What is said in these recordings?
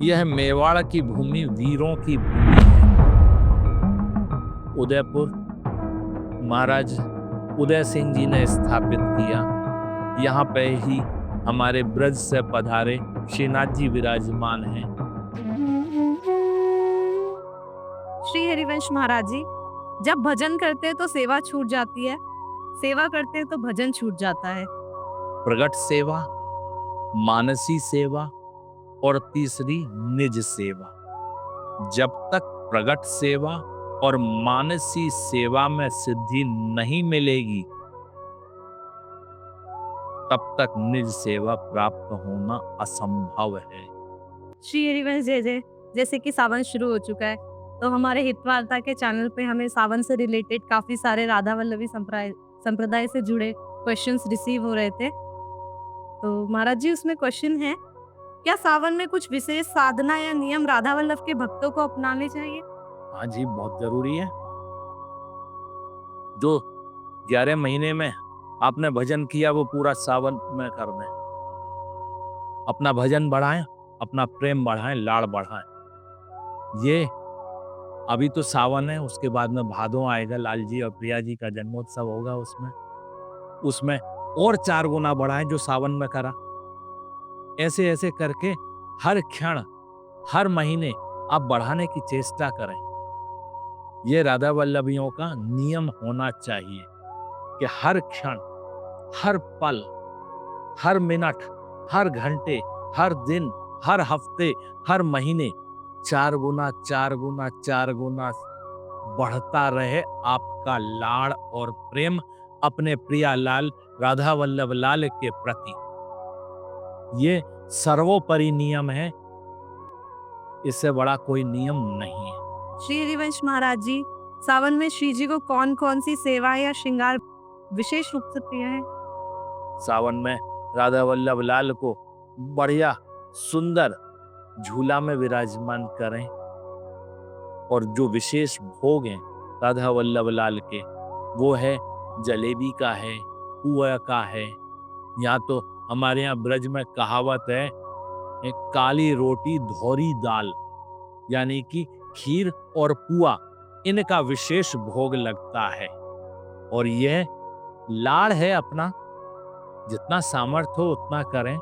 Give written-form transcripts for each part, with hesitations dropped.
यह मेवाड़ की भूमि वीरों की भूमि है। उदयपुर महाराज उदय सिंह जी ने स्थापित किया। यहाँ पे ही हमारे ब्रज से पधारे श्रीनाथ जी विराजमान हैं। श्री हरिवंश महाराज जी, जब भजन करते हैं तो सेवा छूट जाती है, सेवा करते हैं तो भजन छूट जाता है। प्रगट सेवा, मानसी सेवा और तीसरी निज सेवा। जब तक प्रगट सेवा और मानसी सेवा में सिद्धि नहीं मिलेगी, तब तक निज सेवा प्राप्त होना असंभव है। श्री हरिवंश जय जय। जैसे कि सावन शुरू हो चुका है, तो हमारे हितवार्ता के चैनल पे हमें सावन से रिलेटेड काफी सारे राधा वल्लभी संप्रदाय से जुड़े क्वेश्चंस रिसीव हो रहे थे। तो महाराज जी, उसमें क्वेश्चन है, क्या सावन में कुछ विशेष साधना या नियम राधा वल्लभ के भक्तों को अपनाने चाहिए? हाँ जी, बहुत जरूरी है। जो 11 महीने में आपने भजन किया वो पूरा सावन में कर दें। अपना भजन बढ़ाएं, अपना प्रेम बढ़ाएं, लाड़ बढ़ाएं। ये अभी तो सावन है, उसके बाद में भादों आएगा, लाल जी और प्रिया जी का जन्मोत्सव होगा। उसमें और 4 गुना बढ़ाएं जो सावन में करा। ऐसे ऐसे करके हर क्षण, हर महीने आप बढ़ाने की चेष्टा करें। ये राधा वल्लभियों का नियम होना चाहिए कि हर क्षण, हर पल, हर मिनट, हर घंटे, हर दिन, हर हफ्ते, हर महीने 4 गुना 4 गुना 4 गुना बढ़ता रहे आपका लाड़ और प्रेम अपने प्रिया लाल राधा वल्लभ लाल के प्रति। ये सर्वोपरि नियम है, इससे बड़ा कोई नियम नहीं है। श्री हरिवंश महाराज जी, सावन में श्री जी को कौन कौन सी सेवा या श्रृंगार विशेष रूप से प्रिय है? सावन में राधा वल्लभ लाल को बढ़िया सुंदर झूला में विराजमान करें और जो विशेष भोग हैं राधा वल्लभ लाल के, वो है जलेबी का है, पुआ का है। यहाँ तो हमारे यहाँ ब्रज में कहावत है, एक काली रोटी धौरी दाल, यानी कि खीर और पुआ, इनका विशेष भोग लगता है। और यह लाड़ है अपना, जितना सामर्थ्य हो उतना करें।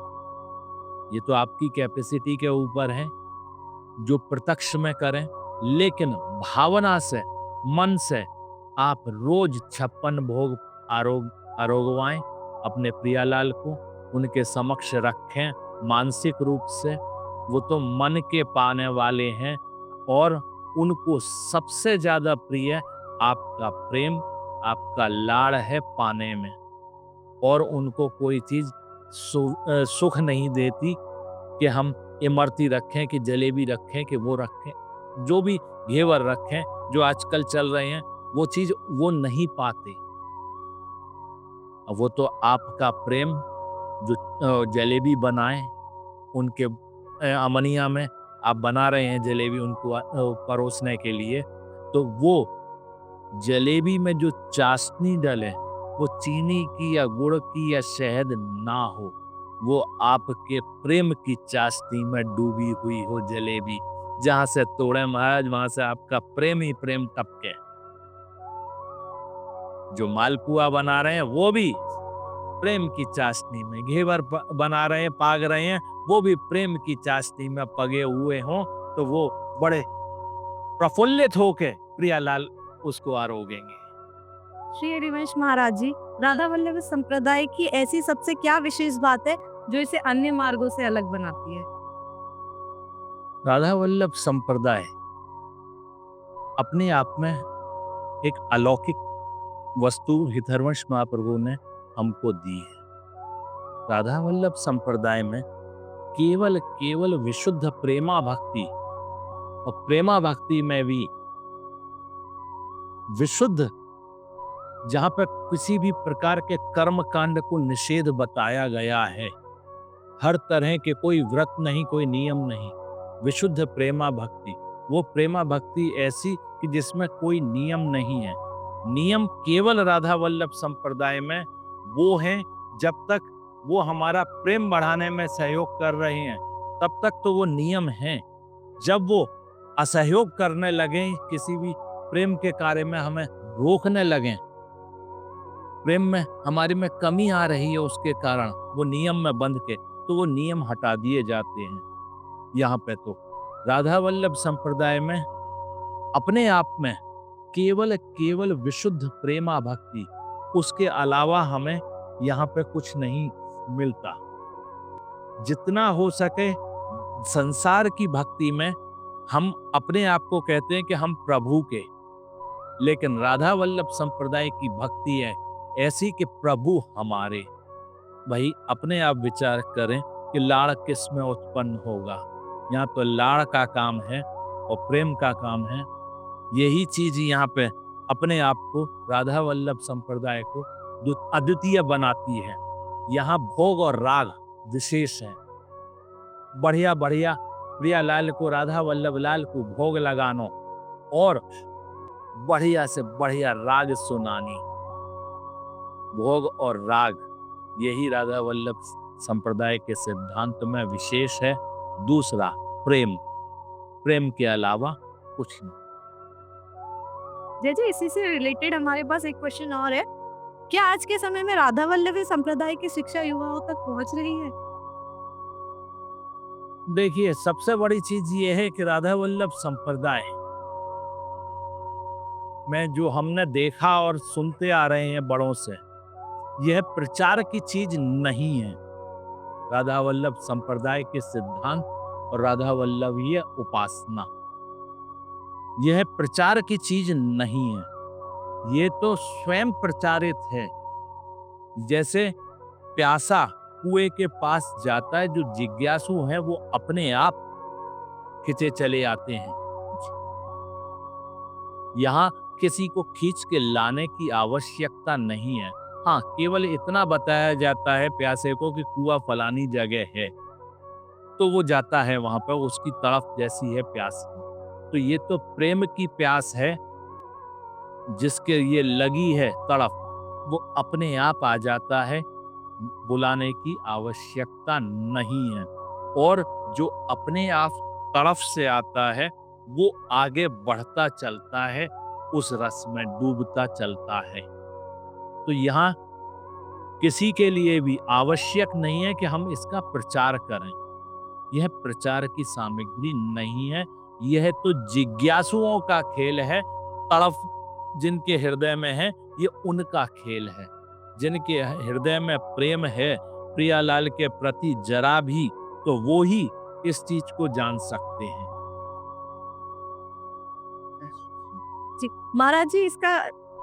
ये तो आपकी कैपेसिटी के ऊपर है, जो प्रत्यक्ष में करें, लेकिन भावना से, मन से आप रोज 56 भोग आरोगवाएं अपने प्रियालाल को, उनके समक्ष रखें मानसिक रूप से। वो तो मन के पाने वाले हैं और उनको सबसे ज्यादा प्रिय आपका प्रेम, आपका लाड़ है पाने में। और उनको कोई चीज सुख नहीं देती कि हम इमरती रखें, कि जलेबी रखें, कि वो रखें, जो भी घेवर रखें, जो आजकल चल रहे हैं, वो चीज वो नहीं पाते। वो तो आपका प्रेम, जो जलेबी बनाए उनके अमनिया में आप बना रहे हैं जलेबी उनको परोसने के लिए, तो वो जलेबी में जो चाशनी डले, वो चीनी की या गुड़ की या शहद ना हो, वो आपके प्रेम की चाशनी में डूबी हुई हो जलेबी। जहां से तोड़े महाराज, वहां से आपका प्रेम ही प्रेम टपके। जो मालपुआ बना रहे हैं वो भी प्रेम की चाशनी में, घेवर बना रहे हैं, पाग रहे हैं, वो भी प्रेम की चाशनी में पगे हुए हों, तो वो बड़े प्रफुल्लित होके प्रियालाल उसको आरोगेंगे। श्री हरिवंश महाराज जी, राधा वल्लभ संप्रदाय की ऐसी सबसे क्या विशेष बात है जो इसे अन्य मार्गों से अलग बनाती है? राधा वल्लभ संप्रदाय अपने आप में एक अलौकिक वस्तु हितहरवंश महाप्रभु ने हमको दी है। राधा वल्लभ संप्रदाय में केवल केवल विशुद्ध प्रेमा भक्ति, और प्रेमा भक्ति में भी विशुद्ध, जहां पर किसी भी प्रकार के कर्म कांड को निषेध बताया गया है, हर तरह के कोई व्रत नहीं, कोई नियम नहीं, विशुद्ध प्रेमा भक्ति। वो प्रेमा भक्ति ऐसी कि जिसमें कोई नियम नहीं है। नियम केवल राधा वल्लभ संप्रदाय में वो है, जब तक वो हमारा प्रेम बढ़ाने में सहयोग कर रहे हैं, तब तक तो वो नियम हैं। जब वो असहयोग करने लगे, किसी भी प्रेम के कार्य में हमें रोकने लगे, प्रेम में हमारी में कमी आ रही है उसके कारण वो नियम में बंध के, तो वो नियम हटा दिए जाते हैं। यहाँ पे तो राधा वल्लभ संप्रदाय में अपने आप में केवल केवल विशुद्ध प्रेमा भक्ति, उसके अलावा हमें यहाँ पे कुछ नहीं मिलता। जितना हो सके संसार की भक्ति में हम अपने आप को कहते हैं कि हम प्रभु के, लेकिन राधा वल्लभ संप्रदाय की भक्ति है ऐसी कि प्रभु हमारे। वही अपने आप विचार करें कि लाड़ किस में उत्पन्न होगा। यहाँ तो लाड़ का काम है और प्रेम का काम है। यही चीज यहाँ पे अपने आप को राधा वल्लभ संप्रदाय को अद्वितीय बनाती है। यहाँ भोग और राग विशेष है। बढ़िया बढ़िया प्रियालाल को, राधा वल्लभ लाल को भोग लगानो और बढ़िया से बढ़िया राग सुनानी। भोग और राग यही राधा वल्लभ संप्रदाय के सिद्धांत में विशेष है। दूसरा प्रेम, प्रेम के अलावा कुछ नहीं। जैसे इसी से रिलेटेड हमारे पास एक क्वेश्चन और है, क्या आज के समय में राधा वल्लभी संप्रदाय की शिक्षा युवाओं तक पहुंच रही है? देखिए, सबसे बड़ी चीज ये है कि राधा वल्लभ संप्रदाय में जो हमने देखा और सुनते आ रहे हैं बड़ों से, यह प्रचार की चीज नहीं है। राधा वल्लभ संप्रदाय के सिद्धांत और राधा वल्लभीय उपासना यह प्रचार की चीज नहीं है, ये तो स्वयं प्रचारित है। जैसे प्यासा कुएं के पास जाता है, जो जिज्ञासु है वो अपने आप खिंचे चले आते हैं। यहाँ किसी को खींच के लाने की आवश्यकता नहीं है। हाँ, केवल इतना बताया जाता है प्यासे को कि कुआं फलानी जगह है, तो वो जाता है वहां पर, उसकी तरफ जैसी है प्यास। तो ये तो प्रेम की प्यास है, जिसके ये लगी है तड़फ, वो अपने आप आ जाता है, बुलाने की आवश्यकता नहीं है। और जो अपने आप तरफ से आता है वो आगे बढ़ता चलता है, उस रस में डूबता चलता है। तो यहाँ किसी के लिए भी आवश्यक नहीं है कि हम इसका प्रचार करें। यह प्रचार की सामग्री नहीं है, यह तो जिज्ञासुओं का खेल है। तड़फ जिनके हृदय में है, ये उनका खेल है। जिनके हृदय में प्रेम है प्रियालाल के प्रति जरा भी, तो वो ही इस चीज को जान सकते हैं। जी महाराज जी, इसका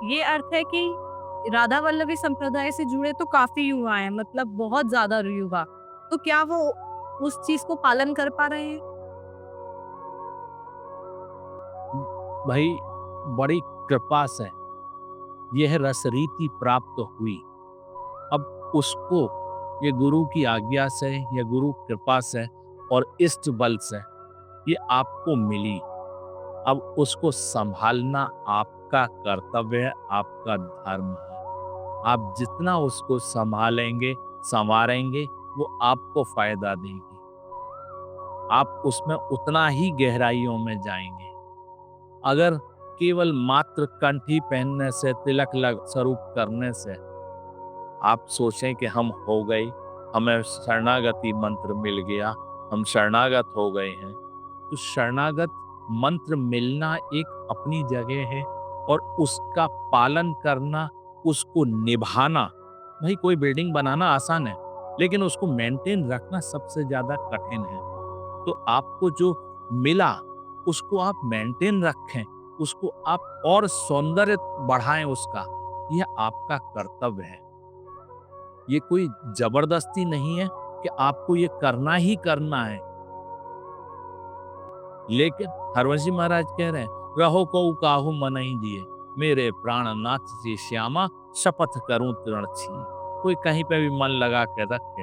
ये अर्थ है कि राधा वल्लभी संप्रदाय से जुड़े तो काफी युवा हैं, मतलब बहुत ज्यादा युवा, तो क्या वो उस चीज को पालन कर पा रहे हैं? भाई, बड़ी कृपा से यह रसरीति प्राप्त हुई। अब उसको ये गुरु की आज्ञा से, या गुरु कृपा से और इष्ट बल से ये आपको मिली। अब उसको संभालना आपका कर्तव्य है, आपका धर्म है। आप जितना उसको संभालेंगे, संवारेंगे, वो आपको फायदा देगी। आप उसमें उतना ही गहराइयों में जाएंगे। अगर केवल मात्र कंठी पहनने से, तिलक लग स्वरूप करने से आप सोचें कि हम हो गए, हमें शरणागति मंत्र मिल गया, हम शरणागत हो गए हैं, तो शरणागत मंत्र मिलना एक अपनी जगह है, और उसका पालन करना, उसको निभाना, भाई कोई बिल्डिंग बनाना आसान है, लेकिन उसको मेंटेन रखना सबसे ज्यादा कठिन है। तो आपको जो मिला उसको आप मेंटेन रखें, उसको आप और सौंदर्य बढ़ाएं उसका, यह आपका कर्तव्य है। ये कोई जबरदस्ती नहीं है कि आपको ये करना ही करना है। लेकिन हरवंशी महाराज कह रहे हैं, रहो को काहू मन ही दिए, मेरे प्राणनाथ से श्यामा, शपथ करूं तृण छी। कोई कहीं पे भी मन लगा के रखे।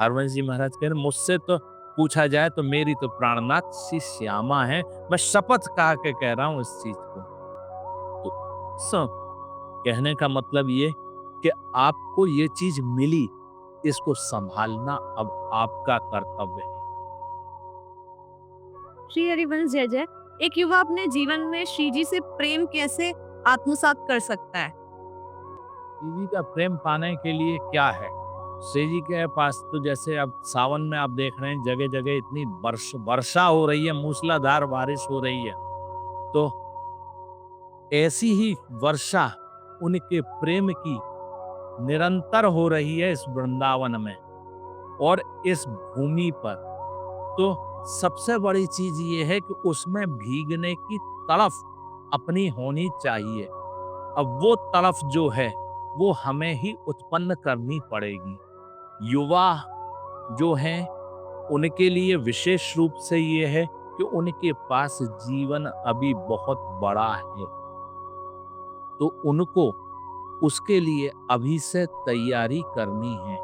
हरवंशी महाराज कह रहे, मुझसे तो पूछा जाए तो मेरी तो प्राणनाथ सी श्यामा है, मैं शपथ कहा के कह रहा हूं इस चीज को। तो कहने का मतलब ये कि आपको ये चीज मिली, इसको संभालना अब आपका कर्तव्य है। श्री हरिवंश जय जय। एक युवा अपने जीवन में श्री जी से प्रेम कैसे आत्मसात कर सकता है? शिव जी का प्रेम पाने के लिए क्या है? शिव जी के पास तो जैसे अब सावन में आप देख रहे हैं जगह जगह इतनी वर्षा हो रही है, मूसलाधार बारिश हो रही है। तो ऐसी ही वर्षा उनके प्रेम की निरंतर हो रही है इस वृंदावन में और इस भूमि पर। तो सबसे बड़ी चीज ये है कि उसमें भीगने की तड़फ अपनी होनी चाहिए। अब वो तड़फ जो है वो हमें ही उत्पन्न करनी पड़ेगी। युवा जो हैं उनके लिए विशेष रूप से ये है कि उनके पास जीवन अभी बहुत बड़ा है, तो उनको उसके लिए अभी से तैयारी करनी है।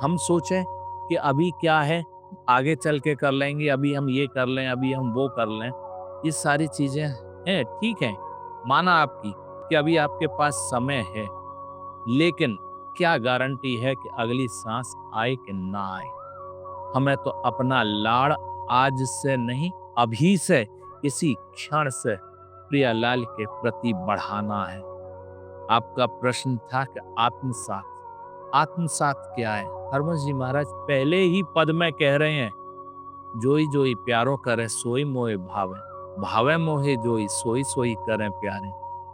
हम सोचें कि अभी क्या है, आगे चल के कर लेंगे, अभी हम ये कर लें, अभी हम वो कर लें, ये सारी चीजें हैं, ठीक है, माना आपकी कि अभी आपके पास समय है, लेकिन क्या गारंटी है कि अगली सांस आए कि ना आए? हमें तो अपना लाड़ आज से नहीं, अभी से, इसी क्षण से प्रियालाल के प्रति बढ़ाना है। आपका प्रश्न था कि आत्मसात क्या है? हरवंश जी महाराज पहले ही पद में कह रहे हैं, जोई जोई प्यारो करे सोई मोहे भावे, भावे मोहे जोई सोई सोई करे प्यारे,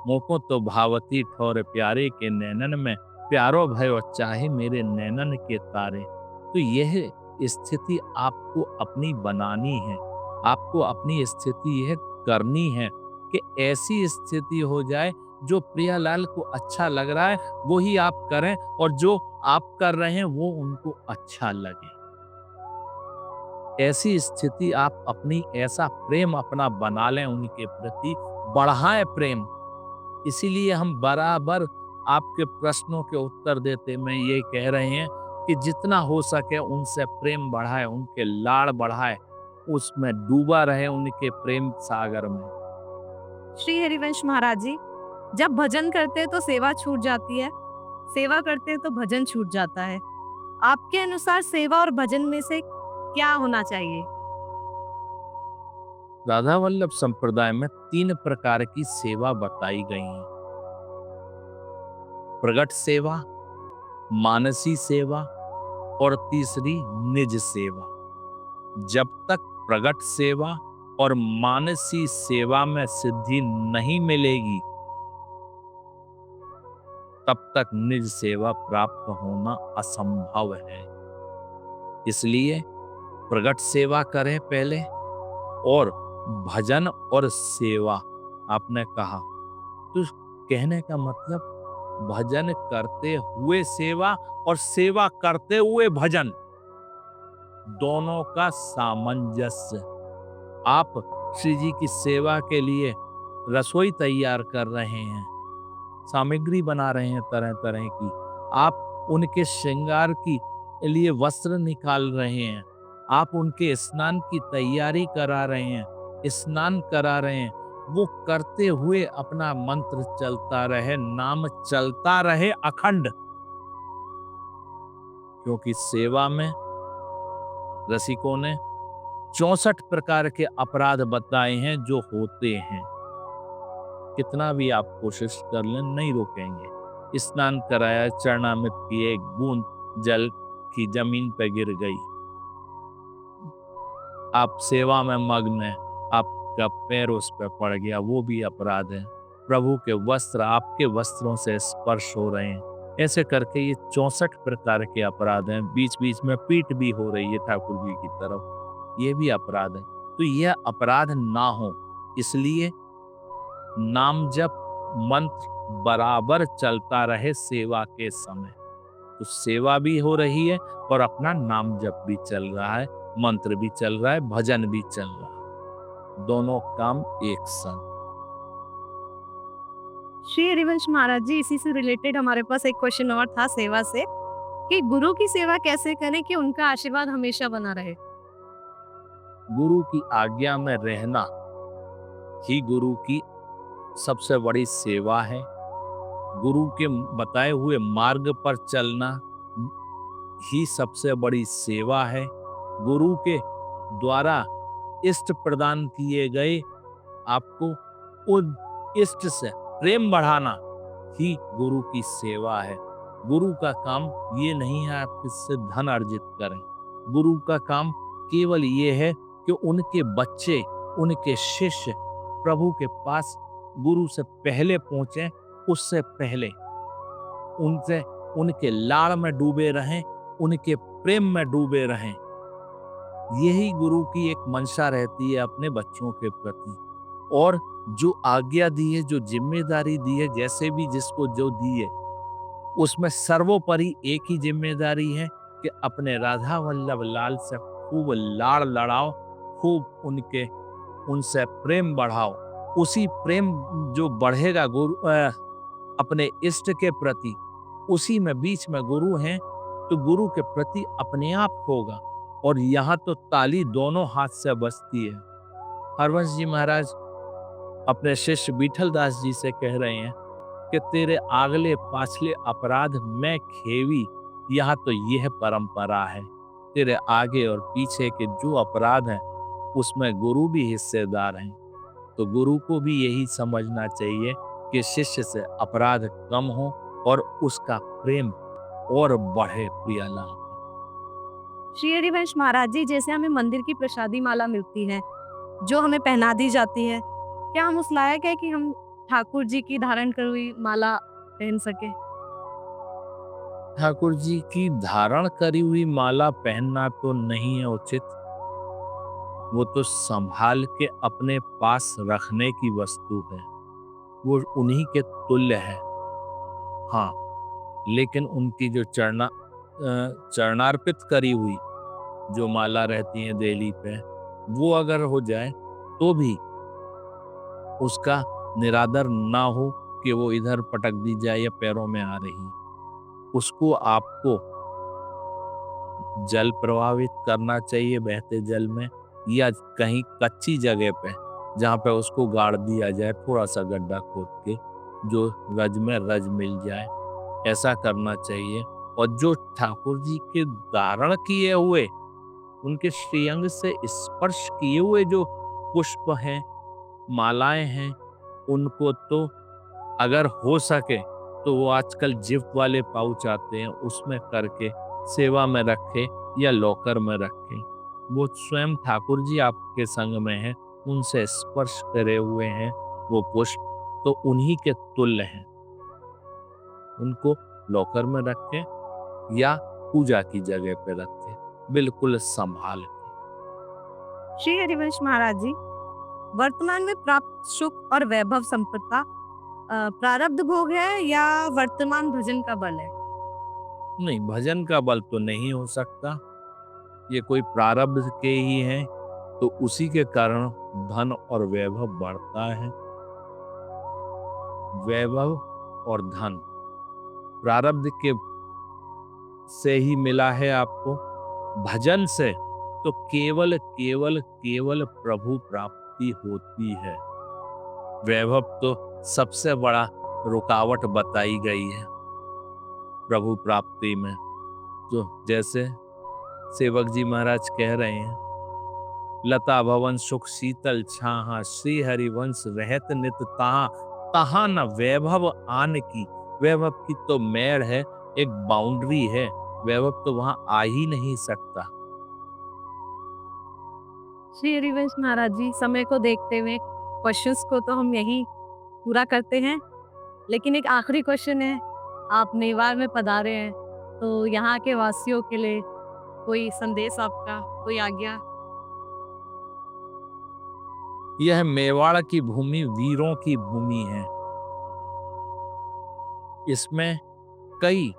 मोको तो भावती ठोर प्यारे के नैनन में, प्यारो भयो चाहे मेरे नैनन के तारे। तो यह स्थिति आपको अपनी बनानी है, आपको अपनी स्थिति यह करनी है कि ऐसी स्थिति हो जाए जो प्रियालाल को अच्छा लग रहा है वो ही आप करें, और जो आप कर रहे हैं वो उनको अच्छा लगे। ऐसी स्थिति आप अपनी, ऐसा प्रेम अपना बना लें उनके प्रति, बढ़ाएं प्रेम। इसीलिए हम बराबर आपके प्रश्नों के उत्तर देते में ये कह रहे हैं कि जितना हो सके उनसे प्रेम बढ़ाए, उनके लाड़ बढ़ाए, उसमें डूबा रहे उनके प्रेम सागर में। श्री हरिवंश महाराज जी, जब भजन करते हैं तो सेवा छूट जाती है, सेवा करते हैं तो भजन छूट जाता है। आपके अनुसार सेवा और भजन में से क्या होना चाहिए? राधा वल्लभ संप्रदाय में 3 प्रकार की सेवा बताई गई है। प्रगट सेवा, मानसी सेवा और तीसरी निज सेवा। जब तक प्रगट सेवा और मानसी सेवा में सिद्धि नहीं मिलेगी तब तक निज सेवा प्राप्त होना असंभव है। इसलिए प्रगट सेवा करें पहले, और भजन और सेवा आपने कहा, तो कहने का मतलब भजन करते हुए सेवा और सेवा करते हुए भजन, दोनों का सामंजस्य। आप श्री जी की सेवा के लिए रसोई तैयार कर रहे हैं, सामग्री बना रहे हैं तरह तरह की, आप उनके श्रृंगार की लिए वस्त्र निकाल रहे हैं, आप उनके स्नान की तैयारी करा रहे हैं, स्नान करा रहे हैं, वो करते हुए अपना मंत्र चलता रहे, नाम चलता रहे अखंड। क्योंकि सेवा में रसिकों ने 64 प्रकार के अपराध बताए हैं जो होते हैं। कितना भी आप कोशिश कर लें नहीं रोकेंगे। स्नान कराया, चरणामृत किए, एक बूंद जल की जमीन पे गिर गई, आप सेवा में मग्न हैं, आपका पैर उस पर पड़ गया, वो भी अपराध है। प्रभु के वस्त्र आपके वस्त्रों से स्पर्श हो रहे हैं, ऐसे करके ये 64 प्रकार के अपराध हैं। बीच बीच में पीठ भी हो रही है ठाकुर जी की तरफ, ये भी अपराध है। तो यह अपराध ना हो, इसलिए नाम जप मंत्र बराबर चलता रहे सेवा के समय। तो सेवा भी हो रही है और अपना नाम जप भी चल रहा है, मंत्र भी चल रहा है, भजन भी चल रहा है, दोनों काम एक संग। श्री हरिवंश महाराज जी, इसी से रिलेटेड हमारे पास एक क्वेश्चन और था सेवा से, कि गुरु की सेवा कैसे करें कि उनका आशीर्वाद हमेशा बना रहे? गुरु की आज्ञा में रहना ही गुरु की सबसे बड़ी सेवा है। गुरु के बताए हुए मार्ग पर चलना ही सबसे बड़ी सेवा है। गुरु के द्वारा इष्ट प्रदान किए गए, आपको उन इष्ट से प्रेम बढ़ाना ही गुरु की सेवा है। गुरु का काम ये नहीं है आप किससे धन अर्जित करें। गुरु का काम केवल ये है कि उनके बच्चे, उनके शिष्य प्रभु के पास गुरु से पहले पहुंचे, उससे पहले उनसे उनके लाड़ में डूबे रहें, उनके प्रेम में डूबे रहें। यही गुरु की एक मंशा रहती है अपने बच्चों के प्रति। और जो आज्ञा दी है, जो जिम्मेदारी दी है, जैसे भी जिसको जो दी है, उसमें सर्वोपरि एक ही जिम्मेदारी है कि अपने राधा वल्लभ लाल से खूब लाड़ लड़ाओ, खूब उनसे प्रेम बढ़ाओ। उसी प्रेम जो बढ़ेगा गुरु अपने इष्ट के प्रति, उसी में बीच में गुरु हैं, तो गुरु के प्रति अपने आप होगा। और यहाँ तो ताली दोनों हाथ से बजती है। हरवंश जी महाराज अपने शिष्य विठल दास जी से कह रहे हैं कि तेरे आगले पाछले अपराध में खेवी, यहाँ तो यह परंपरा है। तेरे आगे और पीछे के जो अपराध हैं, उसमें गुरु भी हिस्सेदार हैं। तो गुरु को भी यही समझना चाहिए कि शिष्य से अपराध कम हो और उसका प्रेम और बढ़े। प्रियलाल श्री हरिवंश महाराज जी, जैसे हमें मंदिर की प्रसादी माला मिलती है, जो हमें पहना दी जाती है, क्या हम उस लायक है कि हम ठाकुर जी की धारण करी हुई माला पहन सके? ठाकुर जी की धारण करी हुई माला पहनना तो नहीं है उचित, वो तो संभाल के अपने पास रखने की वस्तु है, वो उन्हीं के तुल्य है। हाँ, लेकिन उनकी जो चरणार्पित करी हुई जो माला रहती है देली पे, वो अगर हो जाए तो भी उसका निरादर ना हो कि वो इधर पटक दी जाए या पैरों में आ रही। उसको आपको जल प्रवाहित करना चाहिए बहते जल में, या कहीं कच्ची जगह पे जहाँ पे उसको गाड़ दिया जाए, थोड़ा सा गड्ढा खोद के, जो रज में रज मिल जाए, ऐसा करना चाहिए। और जो ठाकुर जी के धारण किए हुए, उनके श्रीअंग से स्पर्श किए हुए जो पुष्प हैं, मालाएं हैं, उनको तो अगर हो सके तो वो आजकल जिप वाले पाउच आते हैं, उसमें करके सेवा में रखे या लॉकर में रखे। वो स्वयं ठाकुर जी आपके संग में हैं, उनसे स्पर्श करे हुए हैं वो पुष्प, तो उन्हीं के तुल्य हैं। उनको लॉकर में रखें या पूजा की जगह पे रखें, बिल्कुल संभाल के। श्री हरिवंश महाराज जी, वर्तमान में प्राप्त सुख और वैभव संपदा प्रारब्ध भोग है या वर्तमान भजन का बल है? नहीं, भजन का बल तो नहीं हो सकता, ये कोई प्रारब्ध के ही हैं, तो उसी के कारण धन और वैभव बढ़ता है। वैभव और धन प्रारब्ध के से ही मिला है आपको। भजन से तो केवल केवल केवल प्रभु प्राप्ति होती है। वैभव तो सबसे बड़ा रुकावट बताई गई है प्रभु प्राप्ति में। तो जैसे सेवक जी महाराज कह रहे हैं, लता भवन सुख शीतल छाहा, श्री हरिवंश रहत नित तहाँ, तहाँ न वैभव आन की। वैभव की तो मेड़ है, एक बाउंड्री है, वैभव तो वहां आ ही नहीं सकता। श्री हरिवंश महाराज जी, समय को देखते हुए क्वेश्चंस को तो हम यही पूरा करते हैं, लेकिन एक आखिरी क्वेश्चन है। आप नेवार में पधारे हैं, तो यहाँ के वासियों के लिए कोई संदेश आपका, कोई आज्ञा? यह मेवाड़ की भूमि वीरों की भूमि है। इसमें कई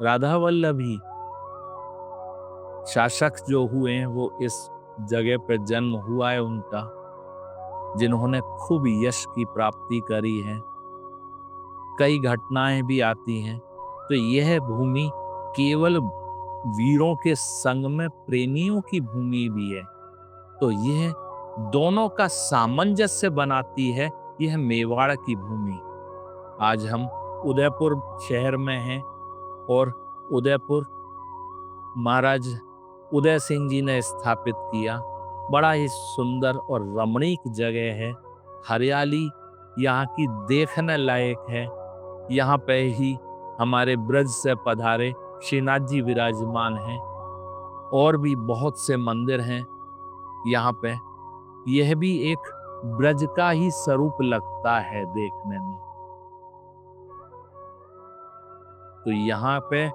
राधा वल्लभी शासक जो हुए हैं, वो इस जगह पर जन्म हुआ है उनका, जिन्होंने खूब यश की प्राप्ति करी है। कई घटनाएं भी आती हैं। तो यह भूमि केवल वीरों के संग में प्रेमियों की भूमि भी है। तो यह दोनों का सामंजस्य बनाती है यह मेवाड़ की भूमि। आज हम उदयपुर शहर में हैं और उदयपुर महाराज उदय सिंह जी ने स्थापित किया। बड़ा ही सुंदर और रमणीक जगह है। हरियाली यहाँ की देखने लायक है। यहाँ पे ही हमारे ब्रज से पधारे श्रीनाथ जी विराजमान हैं। और भी बहुत से मंदिर हैं यहाँ पे। यह भी एक ब्रज का ही स्वरूप लगता है देखने में। तो यहाँ पे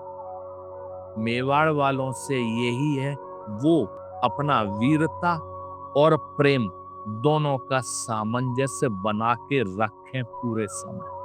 मेवाड़ वालों से यही है, वो अपना वीरता और प्रेम दोनों का सामंजस्य बना के रखें पूरे समय।